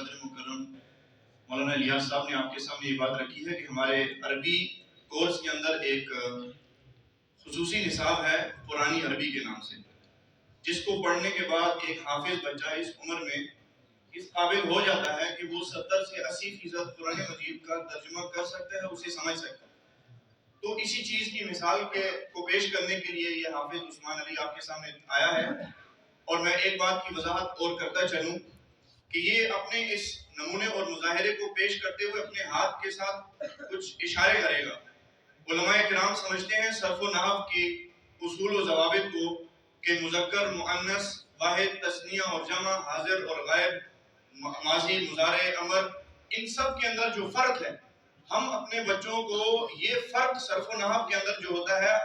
قدر مکرم مولانا الیاس صاحب نے آپ کے سامنے یہ بات رکھی ہے کہ ہمارے عربی کورس کے اندر ایک خصوصی نصاب ہے پرانی عربی کے نام سے، جس کو پڑھنے کے بعد ایک حافظ بچہ اس عمر میں اس قابل ہو جاتا ہے کہ وہ 70 سے 80% قرآن مجید کا ترجمہ کر سکتا ہے، اسے سمجھ سکتا ہے۔ تو اسی چیز کی مثال کو پیش کرنے کے لیے یہ حافظ عثمان علی آپ کے سامنے آیا ہے، اور میں ایک بات کی وضاحت اور کرتا چلوں کہ یہ اپنے اس نمونے اور مظاہرے کو پیش کرتے ہوئے اپنے ہاتھ کے ساتھ کچھ اشارے کرے گا۔ علماء کرام سمجھتے ہیں صرف و نحو کی اصول و ضوابط کو کہ مذکر، مؤنث، واحد، تثنیہ اور جمع، حاضر اور غائب، ماضی، مضارع، امر، ان سب کے اندر جو فرق ہے، ہم اپنے بچوں کو یہ فرق صرف و نحو کے اندر جو ہوتا ہے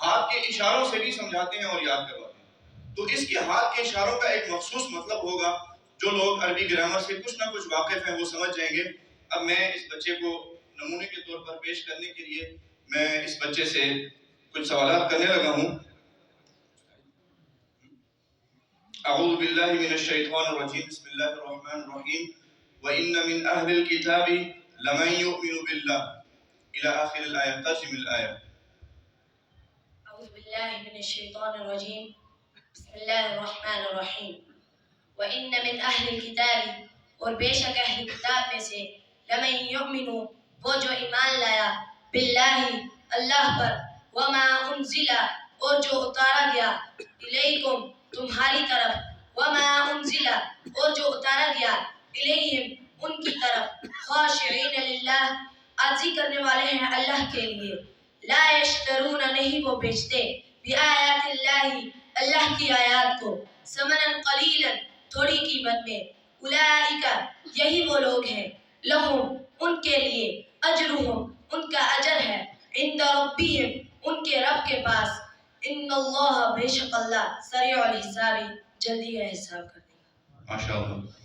ہاتھ کے اشاروں سے بھی سمجھاتے ہیں اور یاد کرواتے ہیں۔ تو اس کے ہاتھ کے اشاروں کا ایک مخصوص مطلب ہوگا، جو لوگ عربی گرامر سے کچھ نہ کچھ واقف ہیں وہ سمجھ جائیں گے۔ اب میں اس بچے کو نمونے کے طور پر پیش کرنے کے لیے میں اس بچے سے کچھ سوالات کرنے لگا ہوں۔ اعوذ باللہ من الشیطان الرجیم، بسم اللہ الرحمن الرحیم، وَإِنَّ مِنْ أَهْلِ الْكِتَابِ لَمَنْ يُؤْمِنُ بِاللَّهِ إلى آخر الآية۔ ترجم الآية۔ اعوذ باللہ من الشیطان الرجیم، بسم اللہ الرحمن الرحیم، وَإِنَّ مِنْ أَهْلِ الْكِتَابِ، اور بے شک اہل کتاب میں سے، لَمَنْ يُؤْمِنُ، وہ جو ایمان لایا، بِاللَّهِ اللہ پر، وَمَا أُنزِلَ، اور جو اتارا گیا، إِلَيْكُمْ تمہاری طرف، وَمَا أُنزِلَ، اور جو اتارا گیا، إِلَيْهِمْ ان کی طرف، خاشعین للہ، عاجزی کرنے والے ہیں اللہ کے لیے، لا یشترون، نہیں وہ بیچتے، بآیات اللہ، اللہ کی آیات کو، ثمنا قلیلا، تھوڑی قیمت میں، اولئک، یہی وہ لوگ ہیں، لہم، ان کے لیے، اجرہم، ان کا اجر ہے، عند ربہم، ان کے رب کے پاس، ان اللہ، بے شک اللہ، سریع الحساب، جلدی کا حساب کرنے گا۔ ماشاءاللہ۔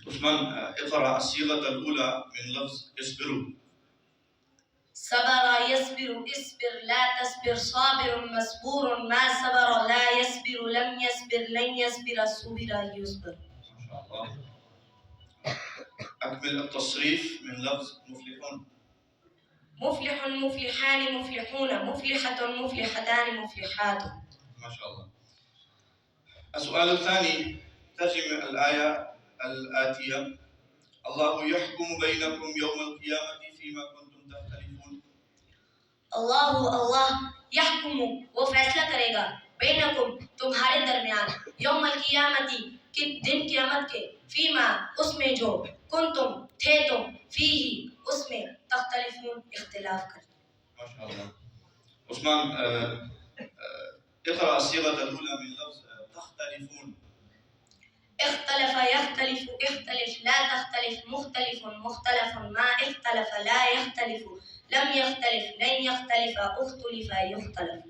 عثمان، اقرأ الصيغة الأولى من لفظ اصبروا۔ صبر يصبر، اصبر لا تصبر، صابر مصبور، ما صبر لا يصبر، لم يصبر لن يصبر، صبر يصبر۔ ما شاء الله۔ أكمل التصريف من لفظ مفلحون۔ مفلح، مفلحان، مفلحون، مفلحة، مفلحتان، مفلحات۔ ما شاء الله۔ السؤال الثاني، ترجم الآية الآتية: الله يحكم بينكم يوم القيامة فيما كنتم تختلفون۔ اللہ یحکم، وہ فیصلہ کرے گا، بینکم، تمہارے درمیان، یوم القیامتی، کہ دن قیامت کے، فیما، اس میں جو، کنتم، تھے تم، فیہ، اس میں، تختلفون، اختلاف کرتے۔ ما شاء الله۔ عثمان، اقرأ الصيغة الأولى من لفظ تختلفون۔ اختلف يختلف، اختلف لا تختلف، مختلف مختلف، ما اختلف لا يختلف، لم يختلف لن يختلف، اختلف يختلف۔